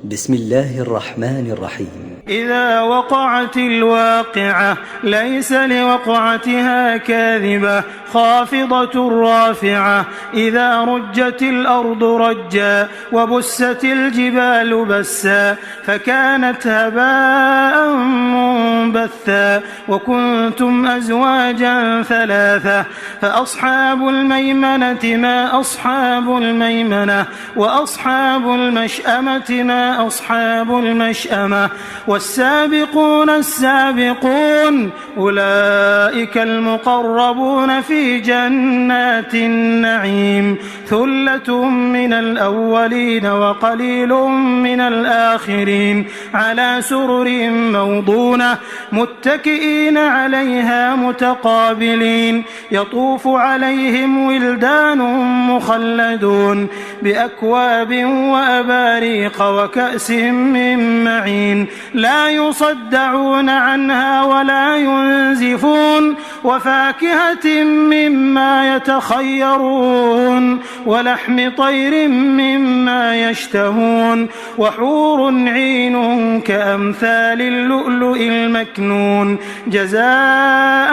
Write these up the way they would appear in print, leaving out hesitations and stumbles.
بسم الله الرحمن الرحيم. إذا وقعت الواقعة ليس لوقعتها كاذبة خافضة رافعة إذا رجت الأرض رجا وبست الجبال بسا فكانت هباء منبثا وكنتم أزواجا ثلاثة فأصحاب الميمنة ما أصحاب الميمنة وأصحاب المشأمة ما أصحاب المشأمة والسابقون السابقون أولئك المقربون في جنات النعيم ثلة من الأولين وقليل من الآخرين على سرر موضونة متكئين عليها متقابلين يطوف عليهم ولدان مخلدون بأكواب وأباريق وكأس من معين لا يصدعون عنها ولا ينزفون وفاكهة مما يتخيرون ولحم طير مما يشتهون وحور عين كأمثال اللؤلؤ المكنون جزاء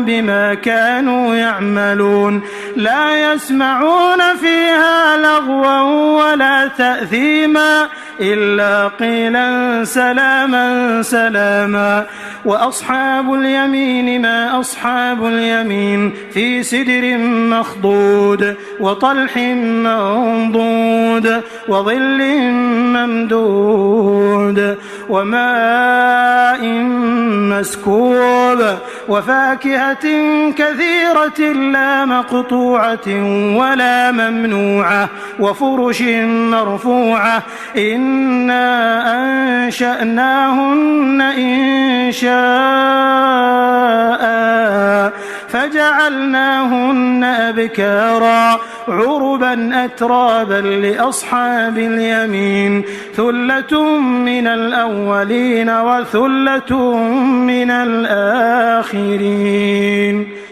بما كانوا يعملون لا يسمعون فيها لغوا ولا تأثيما إلا قيلا سلاما سلاما وأصحاب اليمين ما أصحاب اليمين في سدر مخضود وطلح منضود وظل ممدود وماء مسكوب وفاكهة كثيرة لا مقطوعة ولا ممنوعة وفرش مرفوعة إنا أنشأناهن إنشاء فجعلناهن أبكارا عربا أترابا لأصحاب اليمين ثلة من الأولين وثلة من الآخرين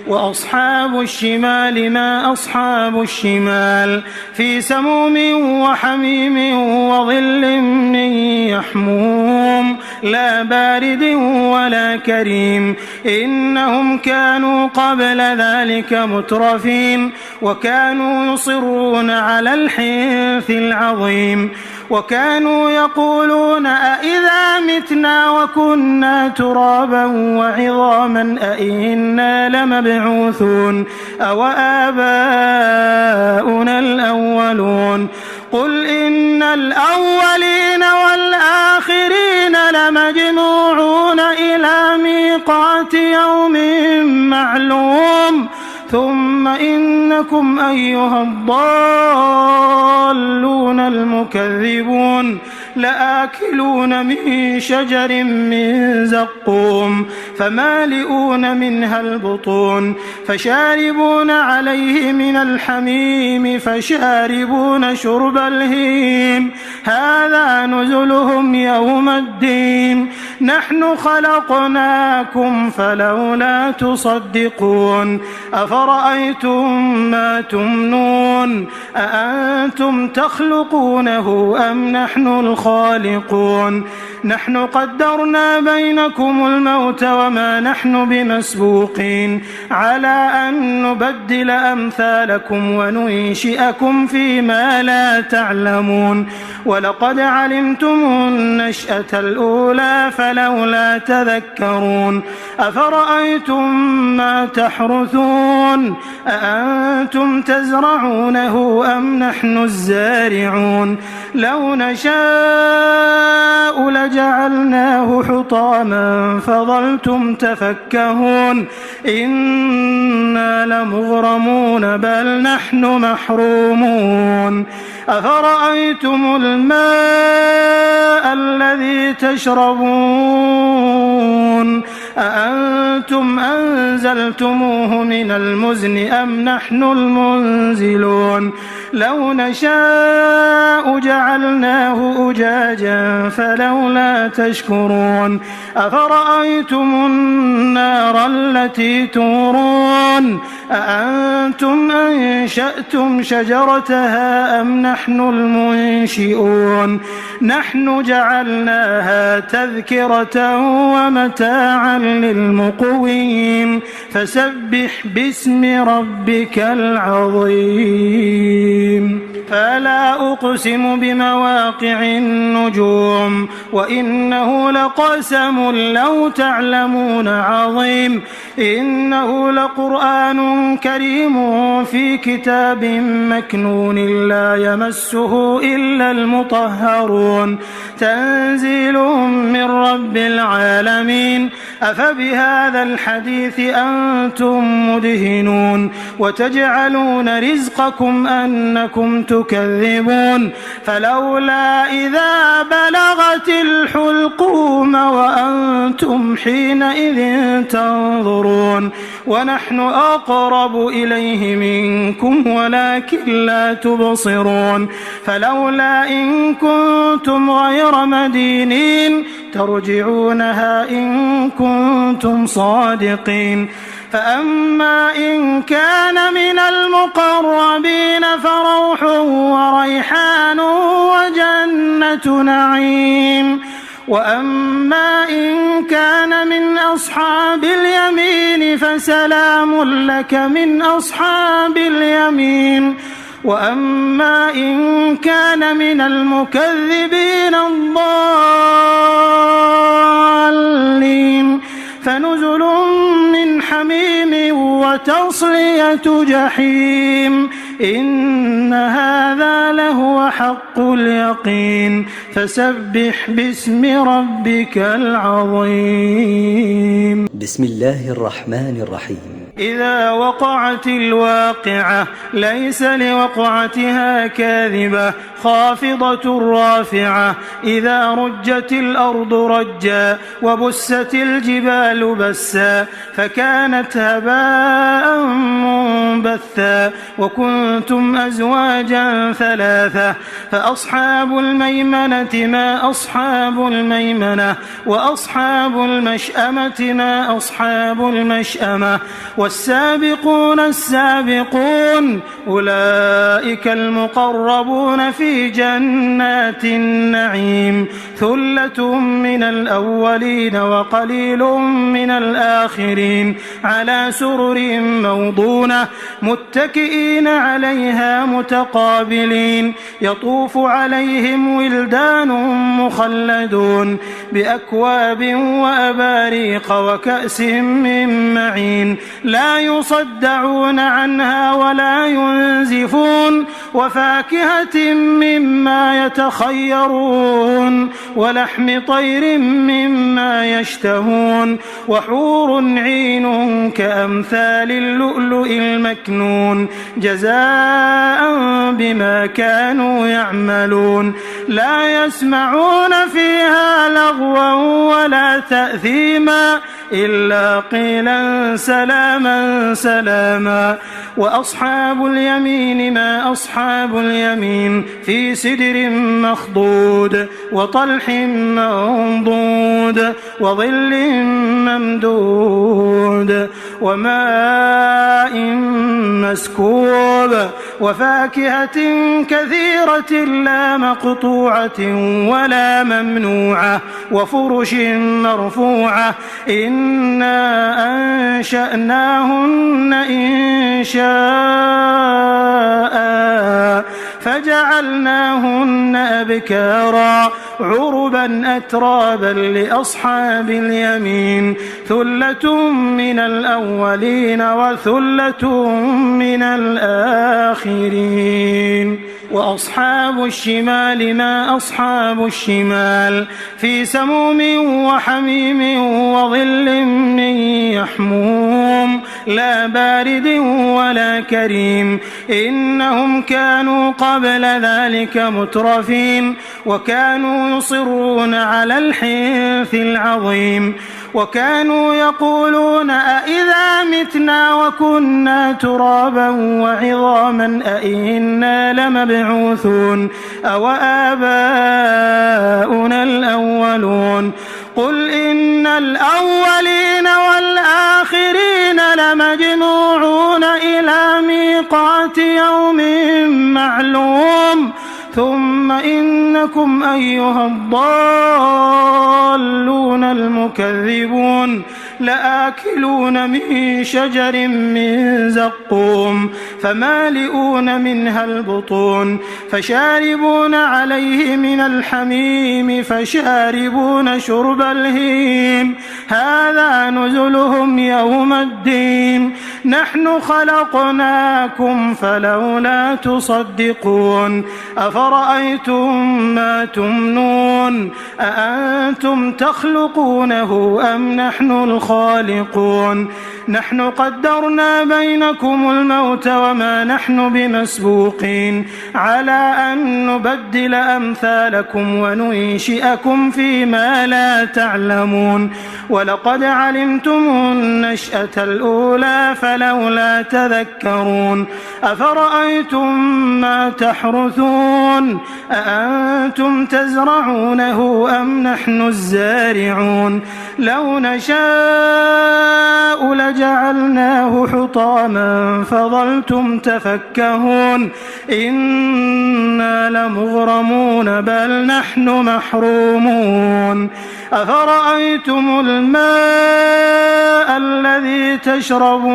وأصحاب الشمال ما أصحاب الشمال في سموم وحميم وظل من يحموم لا بارد ولا كريم إنهم كانوا قبل ذلك مترفين وكانوا يصرون على الحنث العظيم وكانوا يقولون أئذا متنا وكنا ترابا وعظاما أئنا لمبعوثون أو آباؤنا الأولون قل إن الأولين والآخرين لمجموعون إلى ميقات يوم معلوم ثم إنكم أيها الضالون المكذبون لآكلون من شجر من زقوم فمالئون منها البطون فشاربون عليه من الحميم فشاربون شرب الهيم هذا نزلهم يوم الدين نحن خلقناكم فلولا تصدقون أفرأيتم ما تمنون أأنتم تخلقونه أم نحن الخالقون نحن قدرنا بينكم الموت وما نحن بمسبوقين على أن نبدل أمثالكم وننشئكم فيما لا تعلمون ولقد علمتم النشأة الأولى فلولا تذكرون أفرأيتم ما تحرثون أأنتم تزرعونه أم نحن الزارعون لو نشاء لجعلناه حطاما فظلتم تفكهون إنا لمغرمون بل نحن محرومون أفرأيتم الماء الذي تشربون تشكرون أأنتم أنزلتموه من المزن أم نحن المنزلون لو نشاء جعلناه أجاجا فلولا تشكرون أفرأيتم النار التي تورون أأنتم أنشأتم شجرتها أم نحن المنشئون نحن جعلناها تذكرة ومتاعا للمقوين فسبح باسم ربك العظيم فلا أقسم بمواقع النجوم وإنه لقسم لو تعلمون عظيم إنه لقرآن كريم في كتاب مكنون لا يمسه إلا المطهرون تنزيل من رب العالمين أفبهذا الحديث أنتم مدهنون وتجعلون رزقكم أنكم تكذبون فلولا إذا بلغت الحلقوم وأنتم حينئذ تنظرون ونحن أقرب إليه منكم ولكن لا تبصرون فلولا إن كنتم غير مدينين ترجعونها إن كنتم صادقين فأما إن كان من المقربين فروح وريحان وجنة نعيم وأما إن كان من أصحاب اليمين فسلام لك من أصحاب اليمين وأما إن كان من المكذبين الضالين فنزل من حميم وتصلية جحيم إن هذا لهو حق اليقين فسبح باسم ربك العظيم بسم الله الرحمن الرحيم إذا وقعت الواقعة ليس لوقعتها كاذبة خافضة رافعة إذا رجت الأرض رجا وبست الجبال بسا فكانت هباء منبثا وكنتم أزواجا ثلاثة فأصحاب الميمنة ما أصحاب الميمنة وأصحاب المشأمة ما أصحاب المشأمة والسابقون السابقون أولئك المقربون في جنات النعيم ثلة من الأولين وقليل من الآخرين على سرر موضونة متكئين عليها متقابلين يطوف عليهم ولدان مخلدون بأكواب وأباريق وكأس من معين لا يصدعون عنها ولا ينزفون وفاكهة مما يتخيرون ولحم طير مما يشتهون وحور عين كأمثال اللؤلؤ المكنون جزاء بما كانوا يعملون لا يسمعون فيها لغوا ولا تأثيما إلا قيلا سلاما سلاما وأصحاب اليمين ما أصحاب اليمين في سدر مخضود وطلح منضود وظل ممدود وماء مسكوب وفاكهة كثيرة لا مقطوعة ولا ممنوعة وفرش مرفوعة إنا أنشأناهن إنشاء فجعلناهن أبكارا عربا أترابا لأصحاب اليمين ثلة من الأولين وثلة من الآخرين وأصحاب الشمال ما أصحاب الشمال في سموم وحميم وظل من يحموم لا بارد ولا كريم إنهم كانوا قبل ذلك مترفين وكانوا يصرون على الحنث العظيم وكانوا يقولون أئذا متنا وكنا ترابا وعظاما أئنا لمبعوثون أو آباؤنا الأولون قل إن الأولين والآخرين لمجموعون إلى ميقات يوم معلوم ثم إنكم أيها الضالون المكذبون لآكلون من شجر من زقوم فمالئون منها البطون فشاربون عليه من الحميم فشاربون شرب الهيم هذا نزلهم يوم الدين نحن خلقناكم فلولا تصدقون أفرأيتم ما تمنون أأنتم تخلقونه أم نحن الخالقون نحن قدرنا بينكم الموت وما نحن بمسبوقين على أن نبدل أمثالكم وننشئكم فيما لا تعلمون ولقد علمتم النشأة الأولى فلولا تذكرون أفرأيتم ما تحرثون أأنتم تزرعونه أم نحن الزارعون لو نشاء لجعلناه حطاما فظلتم تفكهون إنا لمغرمون بل نحن محرومون أفرأيتم الماء الذي تشربون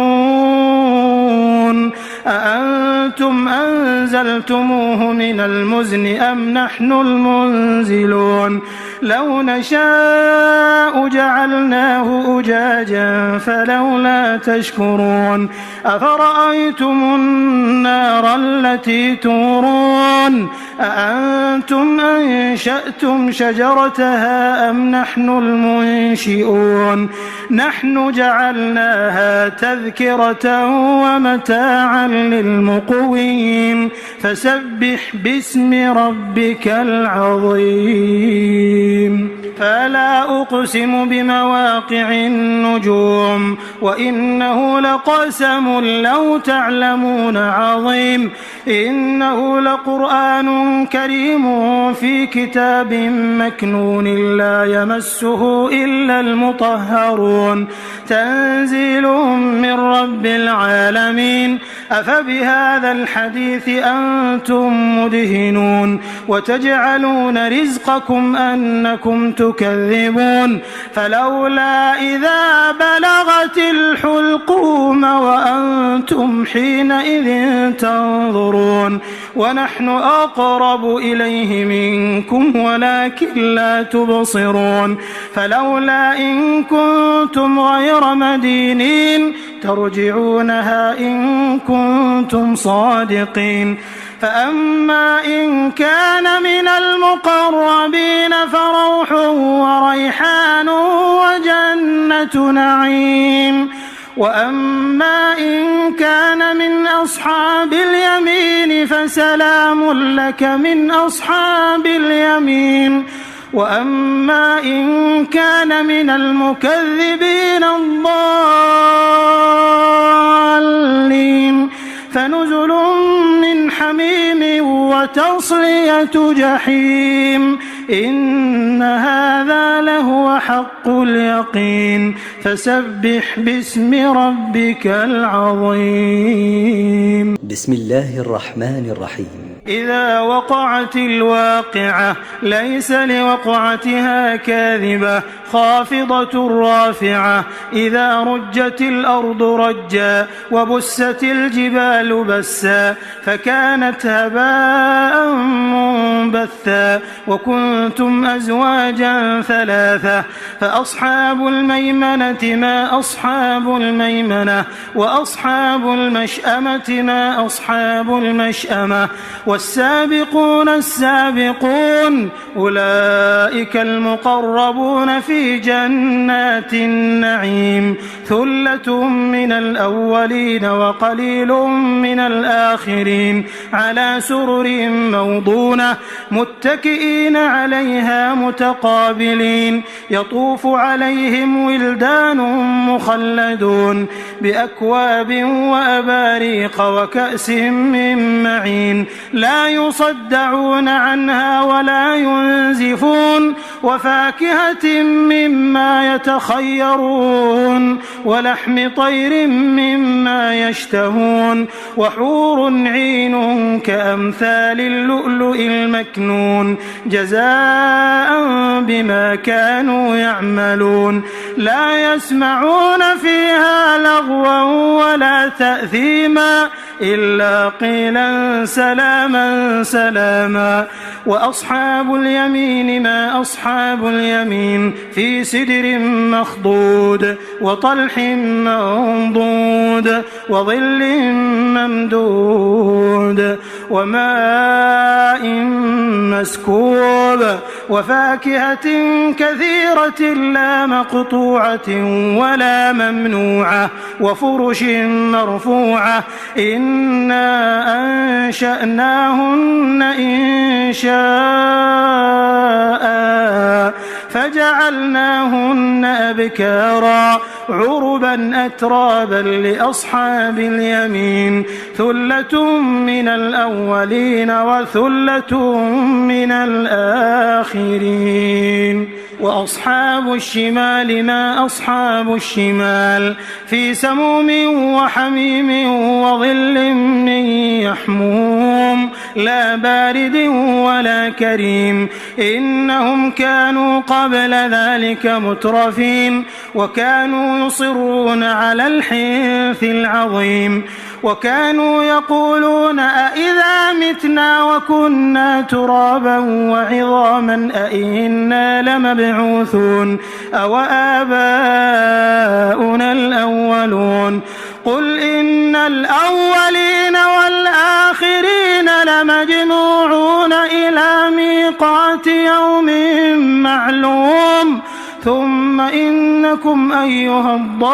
أأنتم أنزلتموه من المزن أم نحن المنزلون لو نشاء جعلناه أجاجا فلولا تشكرون أفرأيتم النار التي تورون أأنتم أنشأتم شجرتها أم نحن المنشئون نحن جعلناها تذكرة ومتاعا للمقوين فسبح باسم ربك العظيم فلا أقسم بمواقع النجوم وإنه لقسم لو تعلمون عظيم إنه لقرآن كريم في كتاب مكنون لا يمسه إلا المطهرون تنزيل من رب العالمين أفبهذا الحديث أنتم مدهنون وتجعلون رزقكم أنكم تكذبون فلولا إذا بلغت الحلقوم وأنتم حينئذ تنظرون ونحن أقرب إليه منكم ولكن لا تبصرون فلولا إن كنتم غير مدينين ترجعونها إن كنتم صادقين فأما إن كان من المقربين فروح وريحان وجنة نعيم وأما إن كان من أصحاب اليمين فسلام لك من أصحاب اليمين وأما إن كان من المكذبين الضالين فنزل من حميم وتصلية جحيم إن هذا لهو حق اليقين فسبح باسم ربك العظيم بسم الله الرحمن الرحيم إذا وقعت الواقعة ليس لوقعتها كاذبة خافضة رافعة إذا رجت الأرض رجا وبست الجبال بسا فكانت هباء منبثا وكنتم أزواجا ثلاثة فأصحاب الميمنة ما أصحاب الميمنة وأصحاب المشأمة ما أصحاب المشأمة والسابقون السابقون أولئك المقربون في جنات النعيم ثلة من الأولين وقليل من الآخرين على سرر موضونة متكئين عليها متقابلين يطوف عليهم ولدان مخلدون بأكواب وأباريق وكأس من معين لا يصدعون عنها ولا ينزفون وفاكهة مما يتخيرون ولحم طير مما يشتهون وحور عين كأمثال اللؤلؤ المكنون جزاء بما كانوا يعملون لا يسمعون فيها لغوا ولا تأثيما إلا قيلا سلاما سلاما وأصحاب اليمين ما أصحاب اليمين في سدر مخضود وطلح منضود وظل ممدود وماء مسكوب وفاكهة كثيرة لا مقطوعة ولا ممنوعة وفرش مرفوعة إنا أنشأناهن إنشاء فجعلناهن أبكارا عربا أترابا لأصحاب اليمين ثلة من الأولين وثلة من الآخرين وأصحاب الشمال ما أصحاب الشمال في سموم وحميم وظل من يحموم لا بارد ولا كريم إنهم كانوا قبل ذلك مترفين وكانوا يصرون على الحنث العظيم وكانوا يقولون أئذا متنا وكنا ترابا وعظاما أئنا لمبعوثون أو آباؤنا الأولون قل إن الأولين والآخرين لمجموعون إلى ميقات يوم معلوم ثم إنكم أيها الضالون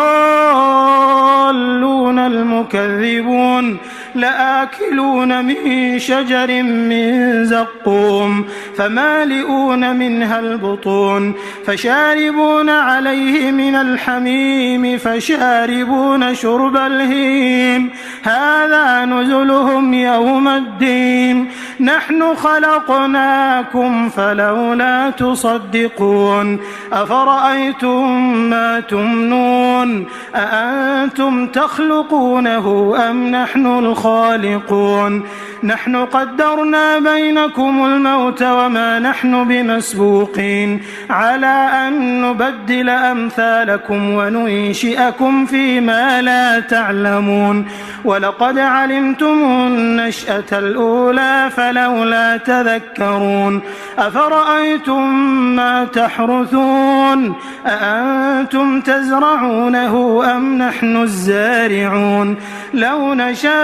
المكذبون لآكلون من شجر من زقوم فمالئون منها البطون فشاربون عليه من الحميم فشاربون شرب الهيم هذا نزلهم يوم الدين نحن خلقناكم فلولا تصدقون أفرأيتم ما تمنون أأنتم تخلقونه أم نحن الخالقون نحن قدرنا بينكم الموت وما نحن بمسبوقين على أن نبدل أمثالكم وننشئكم فيما لا تعلمون ولقد علمتم النشأة الأولى فلولا تذكرون أفرأيتم ما تحرثون أأنتم تزرعونه أم نحن الزارعون لو نشاء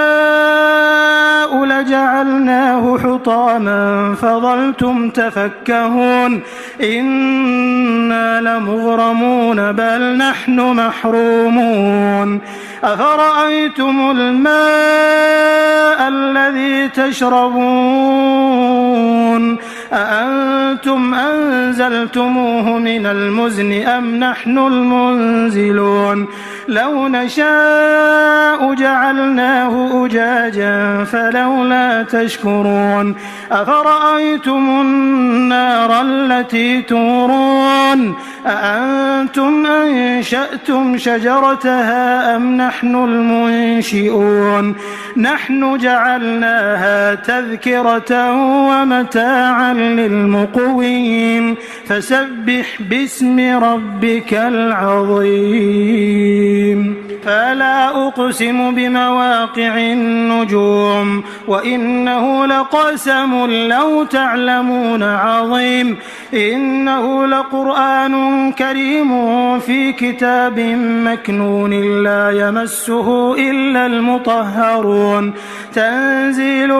لجعلناه حطاما فظلتم تفكهون إنا لمغرمون بل نحن محرومون أفرأيتم الماء الذي تشربون أأنتم أنزلتموه من المزن أم نحن المنزلون لو نشاء جعلناه أجاجا فلولا تشكرون أفرأيتم النار التي تورون أأنتم أنشأتم شجرتها أم نحن المنشئون نحن جعلناها تذكرة ومتاعا للمقوين فسبح باسم ربك العظيم فلا أقسم بمواقع النجوم وإنه لقسم لو تعلمون عظيم إنه لقرآن كريم في كتاب مكنون لا يمسه إلا المطهرون تنزيل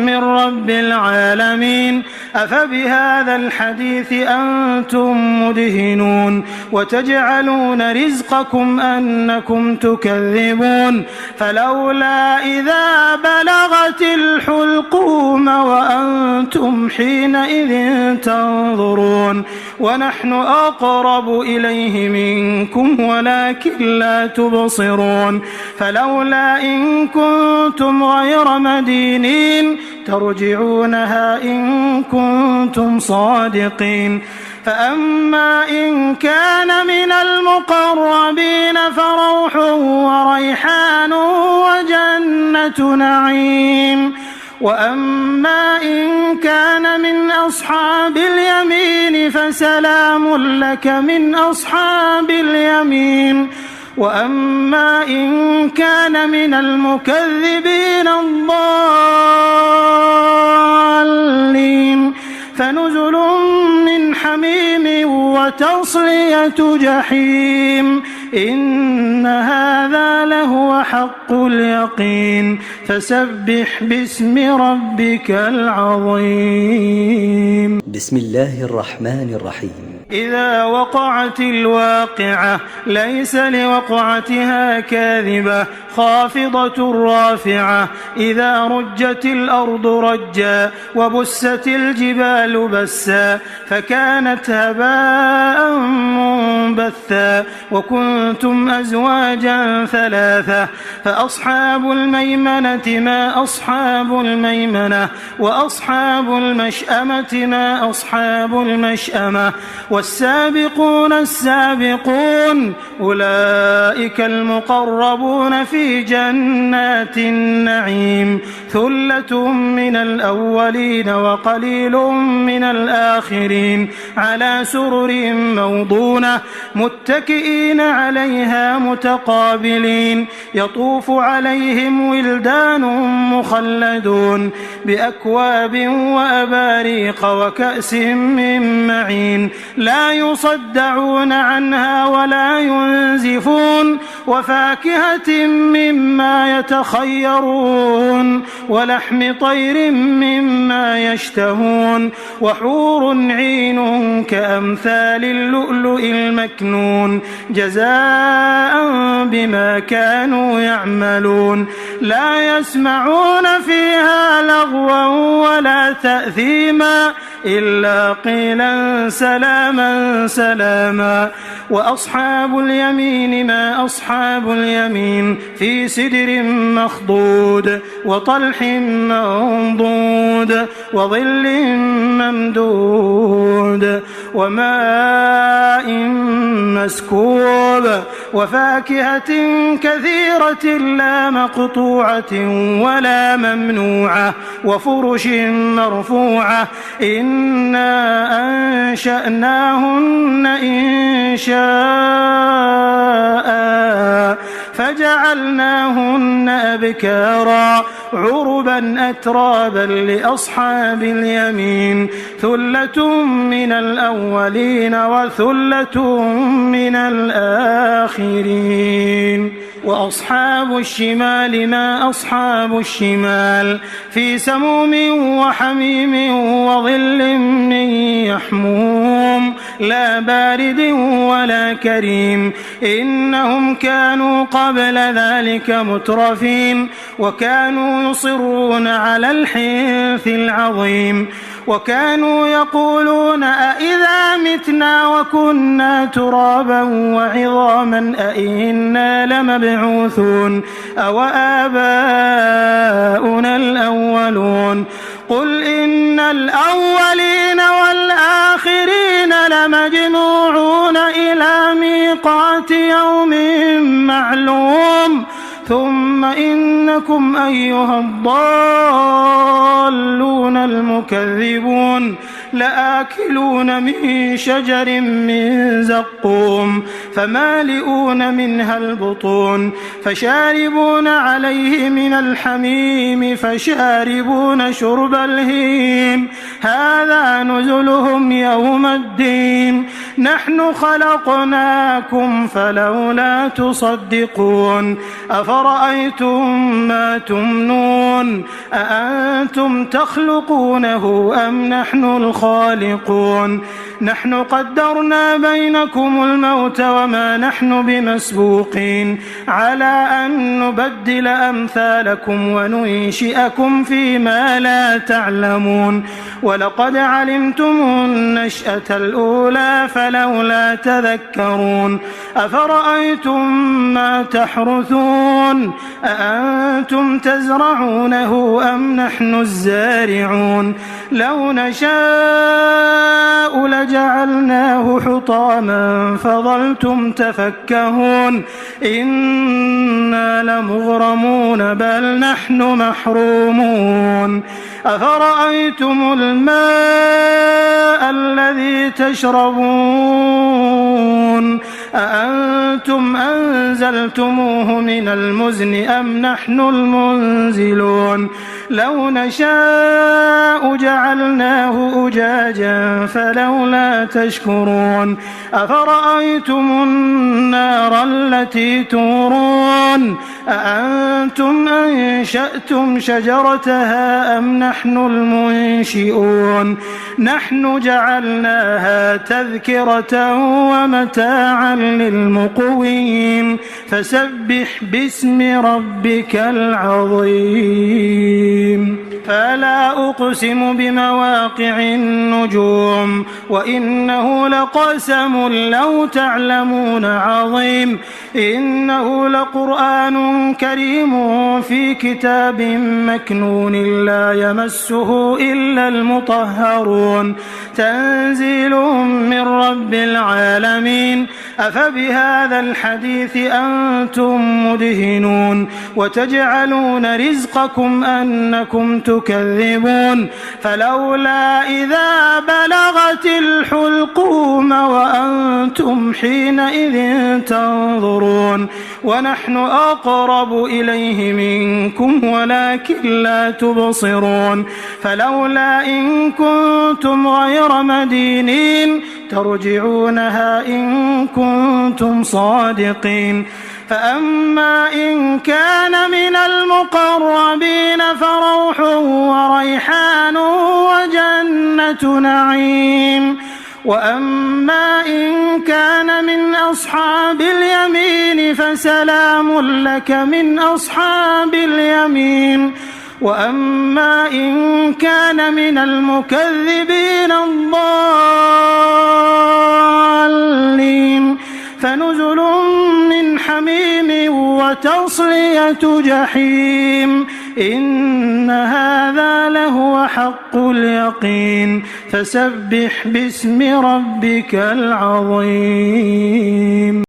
من رب العالمين أفبهذا الحديث أنتم مدهنون وتجعلون رزقكم أنكم تكذبون فلولا إذا بلغت الحلقوم وأنتم حينئذ تنظرون ونحن أقرب إليه منكم ولكن لا تبصرون فلولا إن كنتم غير مدينين ترجعونها إن كنتم صادقين فأما إن كان من المقربين فروح وريحان وجنة نعيم وأما إن كان من أصحاب اليمين فسلام لك من أصحاب اليمين وأما إن كان من المكذبين الضالين فنزل من حميم وتصلية جحيم إن هذا لهو حق اليقين فسبح باسم ربك العظيم. بسم الله الرحمن الرحيم. إذا وقعت الواقعة ليس لوقعتها كاذبة خافضة رافعة إذا رجت الأرض رجا وبست الجبال بسا فكانت هباء منبثا وكنتم أزواجا ثلاثة فأصحاب الميمنة ما أصحاب الميمنة وأصحاب المشأمة ما أصحاب المشأمة والسابقون السابقون أولئك المقربون في جنات النعيم ثلة من الأولين وقليل من الآخرين على سرر موضونة متكئين عليها متقابلين يطوف عليهم ولدان مخلدون بأكواب وأباريق وكأس من معين لا يصدعون عنها ولا ينزفون وفاكهة مما يتخيرون ولحم طير مما يشتهون وحور عين كأمثال اللؤلؤ المكنون جزاء بما كانوا يعملون لا يسمعون فيها لغوا ولا تأثيما إلا قيلا سلاما سلاما وأصحاب اليمين ما أصحاب اليمين في سدر مخضود وطلح منضود وظل ممدود وماء مسكوب وفاكهة كثيرة لا مقطوعة ولا ممنوعة وفرش مرفوعة إنا أنشأناهن إنشاء فجعلناهن أبكارا عربا أترابا لأصحاب اليمين ثلة من الأولين وثلة من الآخرين وأصحاب الشمال ما أصحاب الشمال في سموم وحميم وظل من يحموم لا بارد ولا كريم إنهم كانوا قبل ذلك مترفين وكانوا يصرون على الحنث العظيم وكانوا يقولون أئذا متنا وكنا ترابا وعظاما أئنا لمبعوثون أو آباؤنا الأولون قل إن الأولين والآخرين لمجموعون إلى ميقات يوم معلوم ثم إنكم أيها الضالون المكذبون لآكلون من شجر من زقوم فمالئون منها البطون فشاربون عليه من الحميم فشاربون شرب الهيم هذا نزلهم يوم الدين نحن خلقناكم فلولا تصدقون أفرأيتم ما تمنون أأنتم تخلقونه أم نحن الخالقون نحن قدرنا بينكم الموت وما نحن بمسبوقين على أن نبدل أمثالكم وننشئكم فيما لا تعلمون ولقد علمتم النشأة الأولى فلولا تذكرون أفرأيتم ما تحرثون أأنتم تزرعونه أم نحن الزارعون لو نشاء لجعلناه حطاما فظلتم تفكهون إنا لمغرمون بل نحن محرومون أفرأيتم الماء الذي تشربون أأنتم أنزلتموه من المزن أم نحن المنزلون لو نشاء جعلناه أجاجا فلولا تشكرون أفرأيتم النار التي تورون أأنتم أنشأتم شجرتها أم نحن المنشئون نحن جعلناها تذكرة ومتاعا للمقوين فسبح باسم ربك العظيم فلا أقسم بمواقع النجوم وإنه لقسم لو تعلمون عظيم إنه لقرآن كريم في كتاب مكنون لا يمسه إلا المطهرون تنزيل من رب العالمين أفبهذا الحديث أنتم مدهنون وتجعلون رزقكم أنكم تكذبون فلولا إذا بلغت الحلقوم وأنتم حينئذ تنظرون ونحن أقرب إليه منكم ولكن لا تبصرون فلولا إن كنتم غير مدينين ترجعونها إن كنتم صادقين فأما إن كان من المقربين فروح وريحان وجنة نعيم وأما إن كان من أصحاب اليمين فسلام لك من أصحاب اليمين وأما إن كان من المكذبين الضالين فنزل من حميم وتصلية جحيم إن هذا لهو حق اليقين فسبح باسم ربك العظيم.